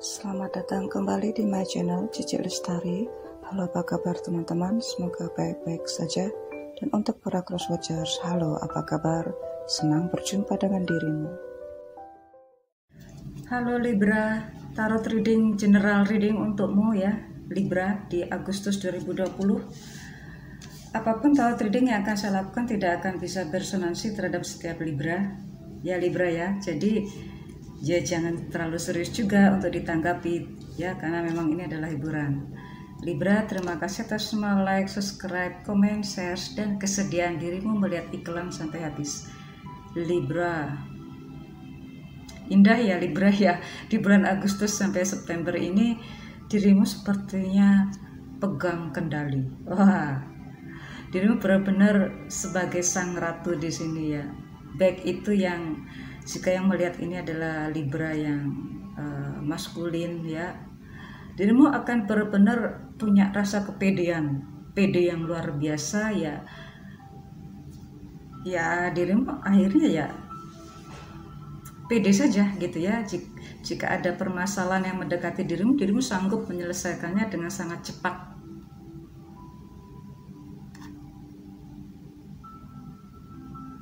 Selamat datang kembali di my channel Cici Lestari. Halo, apa kabar teman-teman? Semoga baik-baik saja. Dan untuk para crosswatchers, halo, apa kabar? Senang berjumpa dengan dirimu. Halo Libra, tarot reading general reading untukmu ya Libra di Agustus 2020. Apapun tarot reading yang akan saya lakukan tidak akan bisa beresonansi terhadap setiap Libra ya Libra ya. Jadi ya jangan terlalu serius juga untuk ditanggapi ya, karena memang ini adalah hiburan. Libra, terima kasih atas semua like, subscribe, komen, share, dan kesediaan dirimu melihat iklan sampai habis. Libra, indah ya Libra ya, di bulan Agustus sampai September ini dirimu sepertinya pegang kendali. Wah, dirimu benar-benar sebagai sang ratu di sini ya. Baik itu yang jika yang melihat ini adalah Libra yang maskulin ya, dirimu akan benar-benar punya rasa kepedean, pede yang luar biasa ya. Ya dirimu akhirnya ya pede saja gitu ya. Jika ada permasalahan yang mendekati dirimu sanggup menyelesaikannya dengan sangat cepat.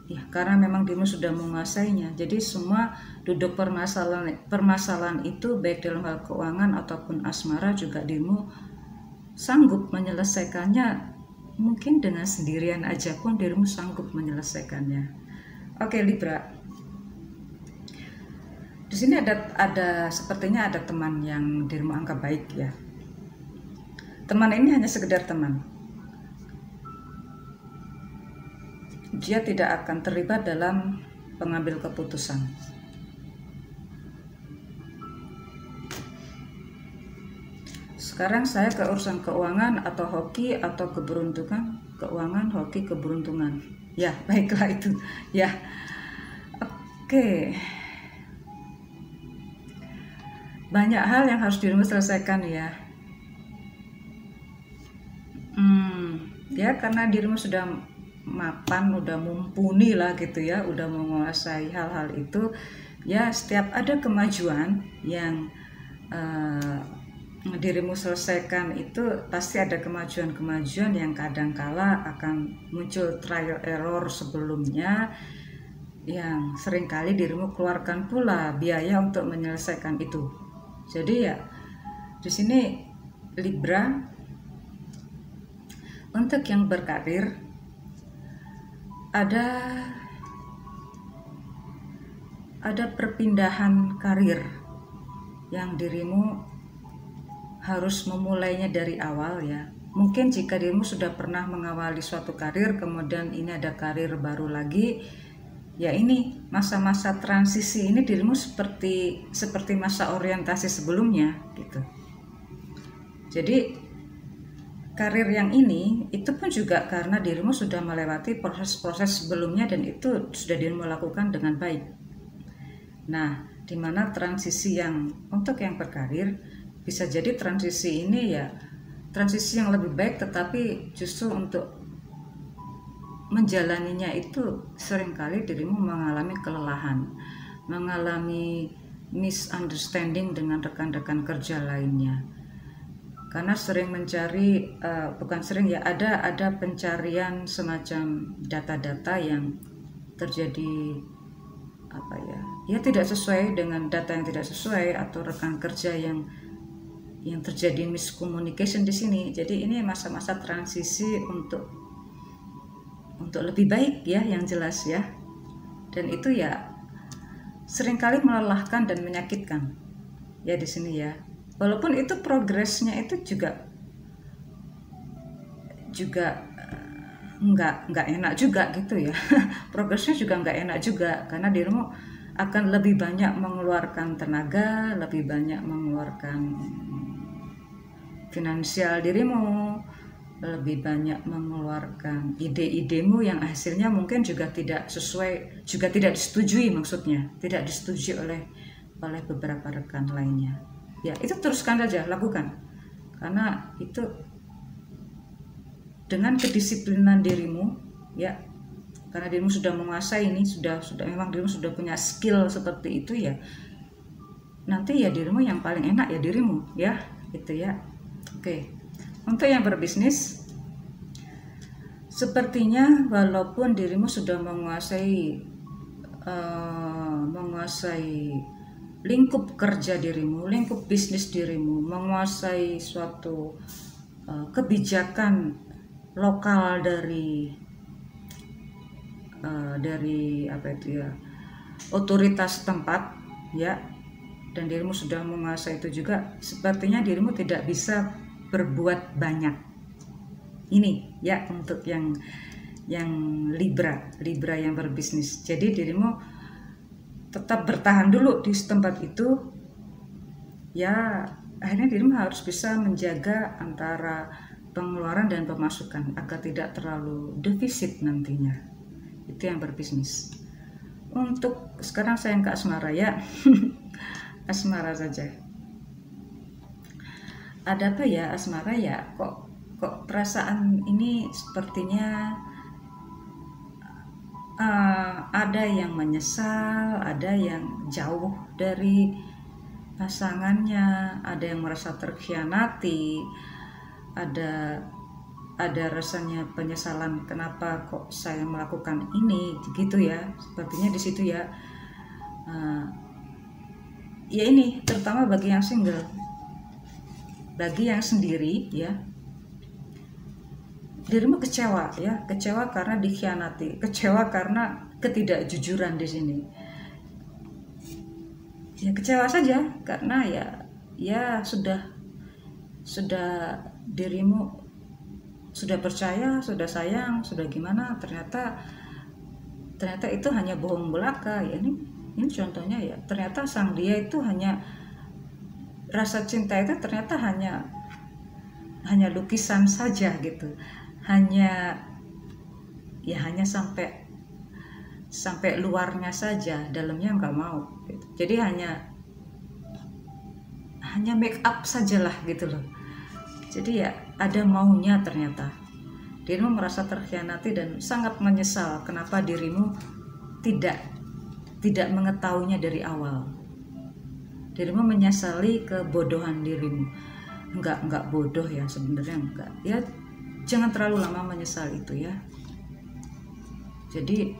Ya, karena memang dirimu sudah menguasainya. Jadi semua duduk permasalahan itu baik dalam hal keuangan ataupun asmara juga dirimu sanggup menyelesaikannya. Mungkin dengan sendirian aja pun dirimu sanggup menyelesaikannya. Oke Libra. Di sini ada sepertinya ada teman yang dirimu anggap baik ya. Teman ini hanya sekedar teman. Dia tidak akan terlibat dalam pengambil keputusan. Sekarang saya ke urusan keuangan atau hoki atau keberuntungan. Keuangan, hoki, keberuntungan. Ya, baiklah itu. Ya, oke. Banyak hal yang harus dirimu selesaikan ya. Ya, karena dirimu sudah mapan, udah mumpuni lah gitu ya, udah menguasai hal-hal itu ya. Setiap ada kemajuan yang dirimu selesaikan itu pasti ada kemajuan-kemajuan yang kadangkala akan muncul trial error sebelumnya yang seringkali dirimu keluarkan pula biaya untuk menyelesaikan itu. Jadi ya di sini Libra, untuk yang berkarir ada perpindahan karir yang dirimu harus memulainya dari awal ya. Mungkin jika dirimu sudah pernah mengawali suatu karir, kemudian ini ada karir baru lagi, ya ini masa-masa transisi ini dirimu seperti masa orientasi sebelumnya gitu. Jadi karir yang ini itu pun juga karena dirimu sudah melewati proses-proses sebelumnya dan itu sudah dirimu lakukan dengan baik. Nah, dimana transisi yang untuk yang berkarir bisa jadi transisi ini ya transisi yang lebih baik, tetapi justru untuk menjalaninya itu seringkali dirimu mengalami kelelahan, mengalami misunderstanding dengan rekan-rekan kerja lainnya. Karena sering mencari, bukan sering ya, ada pencarian semacam data-data yang terjadi apa ya tidak sesuai dengan data yang tidak sesuai, atau rekan kerja yang terjadi miscommunication di sini. Jadi ini masa-masa transisi untuk lebih baik ya, yang jelas ya. Dan itu ya seringkali melelahkan dan menyakitkan ya di sini ya. Walaupun itu progresnya itu juga nggak enak juga gitu ya. Progresnya juga nggak enak juga karena dirimu akan lebih banyak mengeluarkan tenaga, lebih banyak mengeluarkan finansial dirimu, lebih banyak mengeluarkan ide-idemu yang hasilnya mungkin juga tidak sesuai, juga tidak disetujui, maksudnya tidak disetujui oleh beberapa rekan lainnya. Ya itu teruskan saja, lakukan, karena itu dengan kedisiplinan dirimu ya, karena dirimu sudah menguasai ini, sudah memang dirimu sudah punya skill seperti itu ya. nanti ya dirimu yang paling enak ya dirimu ya, gitu ya. Oke, untuk yang berbisnis, sepertinya walaupun dirimu sudah menguasai lingkup kerja dirimu, lingkup bisnis dirimu, menguasai suatu kebijakan lokal dari apa itu ya, otoritas tempat ya, dan dirimu sudah menguasai itu juga, sepertinya dirimu tidak bisa berbuat banyak. Ini ya untuk yang Libra yang berbisnis. Jadi dirimu tetap bertahan dulu di tempat itu ya, akhirnya dirimu harus bisa menjaga antara pengeluaran dan pemasukan agar tidak terlalu defisit nantinya. Itu yang berbisnis. Untuk sekarang saya ke asmara ya. Asmara saja. Ada apa ya asmara ya, kok perasaan ini sepertinya ada yang menyesal, ada yang jauh dari pasangannya, ada yang merasa terkhianati, ada rasanya penyesalan, kenapa kok saya melakukan ini, gitu ya. Sepertinya di situ ya. Ya ini terutama bagi yang single, bagi yang sendiri ya. Dirimu kecewa ya, kecewa karena dikhianati, kecewa karena ketidakjujuran di sini. Ya kecewa saja karena ya sudah dirimu sudah percaya, sudah sayang, sudah gimana, ternyata itu hanya bohong belaka ya. Ini contohnya ya, ternyata sang dia itu hanya, rasa cinta itu ternyata hanya lukisan saja gitu. Hanya sampai luarnya saja, dalamnya nggak mau gitu. Jadi hanya make up sajalah gitu loh. Jadi ya ada maunya ternyata. Dirimu merasa terkhianati dan sangat menyesal kenapa dirimu tidak mengetahuinya dari awal. Dirimu menyesali kebodohan dirimu. Enggak bodoh ya sebenarnya, enggak. Ya jangan terlalu lama menyesal itu ya. Jadi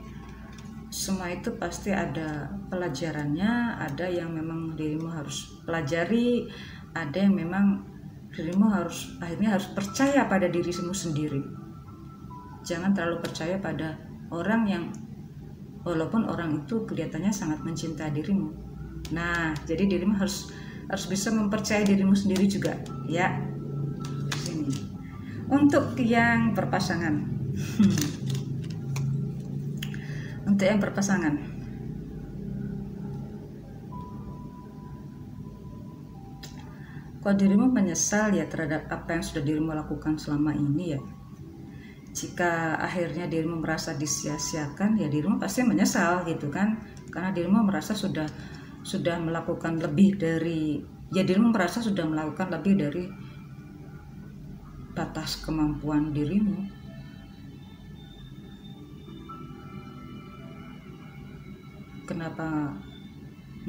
semua itu pasti ada pelajarannya, ada yang memang dirimu harus pelajari, ada yang memang dirimu akhirnya harus percaya pada dirimu sendiri. Jangan terlalu percaya pada orang yang walaupun orang itu kelihatannya sangat mencintai dirimu. Nah, jadi dirimu harus bisa mempercayai dirimu sendiri juga ya. Untuk yang berpasangan, untuk yang berpasangan, kalau dirimu menyesal ya terhadap apa yang sudah dirimu lakukan selama ini ya. Jika akhirnya dirimu merasa disia-siakan ya dirimu pasti menyesal gitu kan, karena dirimu merasa sudah melakukan lebih dari, ya dirimu merasa sudah melakukan lebih dari batas kemampuan dirimu. Kenapa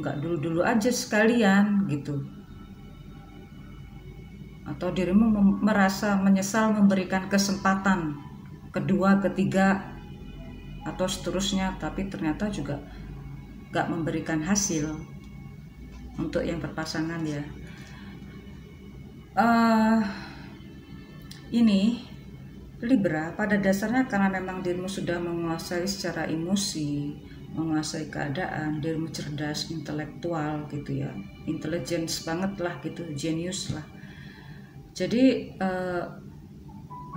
nggak dulu aja sekalian gitu? Atau dirimu merasa menyesal memberikan kesempatan kedua, ketiga, atau seterusnya, tapi ternyata juga nggak memberikan hasil. Untuk yang berpasangan ya, ini Libra pada dasarnya karena memang dirimu sudah menguasai secara emosi, menguasai keadaan, dirimu cerdas, intelektual gitu ya, intelligence banget lah gitu, genius lah. Jadi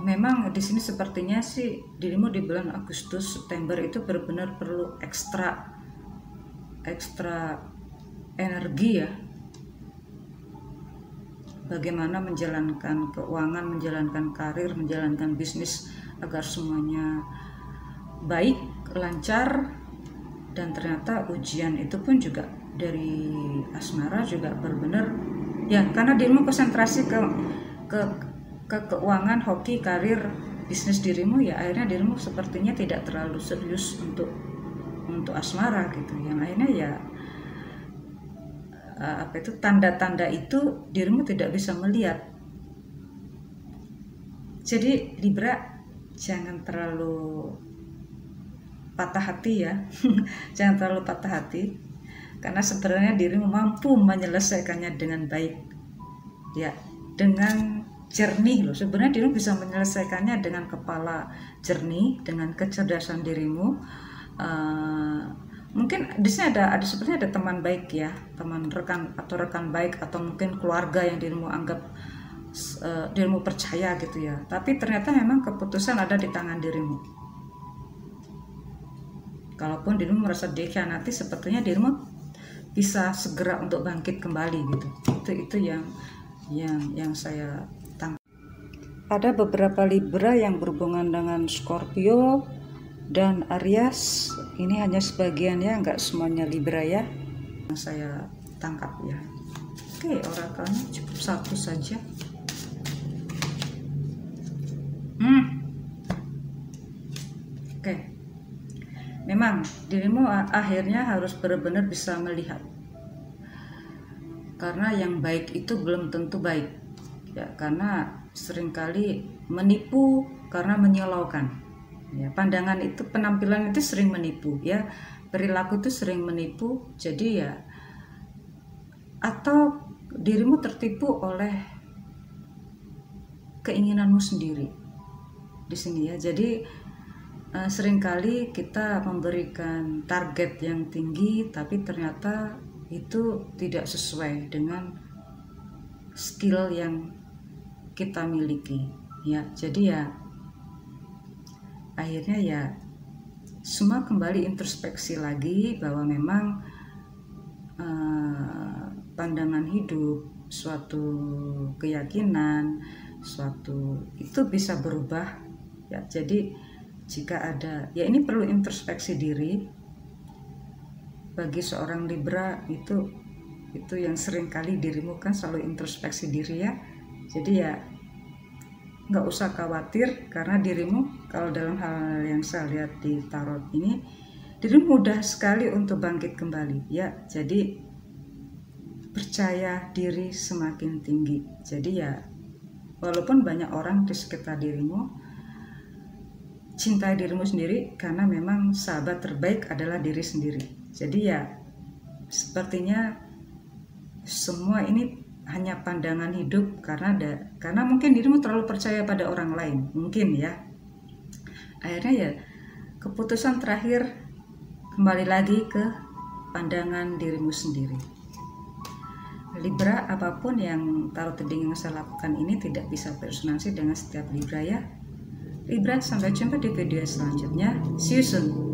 memang di sini sepertinya sih dirimu di bulan Agustus September itu benar-benar perlu ekstra energi ya. Bagaimana menjalankan keuangan, menjalankan karir, menjalankan bisnis agar semuanya baik, lancar, dan ternyata ujian itu pun juga dari asmara juga benar-benar ya, karena dirimu konsentrasi ke keuangan, hoki, karir, bisnis dirimu ya, akhirnya dirimu sepertinya tidak terlalu serius untuk asmara gitu, yang akhirnya ya tanda-tanda itu dirimu tidak bisa melihat. Jadi Libra, jangan terlalu patah hati ya. Jangan terlalu patah hati, karena sebenarnya dirimu mampu menyelesaikannya dengan baik ya, dengan jernih loh. Sebenarnya dirimu bisa menyelesaikannya dengan kepala jernih, dengan kecerdasan dirimu. Mungkin di sini sepertinya ada teman baik ya, teman rekan baik, atau mungkin keluarga yang dirimu anggap dirimu percaya gitu ya. Tapi ternyata memang keputusan ada di tangan dirimu. Kalaupun dirimu merasa dikhianati, sepertinya dirimu bisa segera untuk bangkit kembali gitu. Itu yang saya tangkap. Ada beberapa Libra yang berhubungan dengan Scorpio dan Aries. Ini hanya sebagian ya, nggak semuanya Libra ya, yang saya tangkap ya. Oke, orakelnya cukup satu saja. Oke, memang dirimu akhirnya harus benar-benar bisa melihat, karena yang baik itu belum tentu baik ya, karena seringkali menipu karena menyolaukan ya. Pandangan itu, penampilan itu sering menipu ya, perilaku itu sering menipu. Jadi ya, atau dirimu tertipu oleh keinginanmu sendiri di sini ya. Jadi seringkali kita memberikan target yang tinggi, tapi ternyata itu tidak sesuai dengan skill yang kita miliki ya. Jadi ya, akhirnya ya semua kembali introspeksi lagi, bahwa memang pandangan hidup, suatu keyakinan, suatu itu bisa berubah ya. Jadi jika ada ya, ini perlu introspeksi diri. Bagi seorang Libra itu yang sering kali dirimu kan selalu introspeksi diri ya. Jadi ya nggak usah khawatir, karena dirimu, kalau dalam hal yang saya lihat di tarot ini, dirimu mudah sekali untuk bangkit kembali ya. Jadi percaya diri semakin tinggi. Jadi ya, walaupun banyak orang di sekitar dirimu, cintai dirimu sendiri, karena memang sahabat terbaik adalah diri sendiri. Jadi ya, sepertinya semua ini hanya pandangan hidup, karena mungkin dirimu terlalu percaya pada orang lain, mungkin ya. Akhirnya ya, keputusan terakhir kembali lagi ke pandangan dirimu sendiri. Libra, apapun yang tarot reading yang saya lakukan ini tidak bisa beresonansi dengan setiap Libra ya. Libra, sampai jumpa di video selanjutnya. See you soon.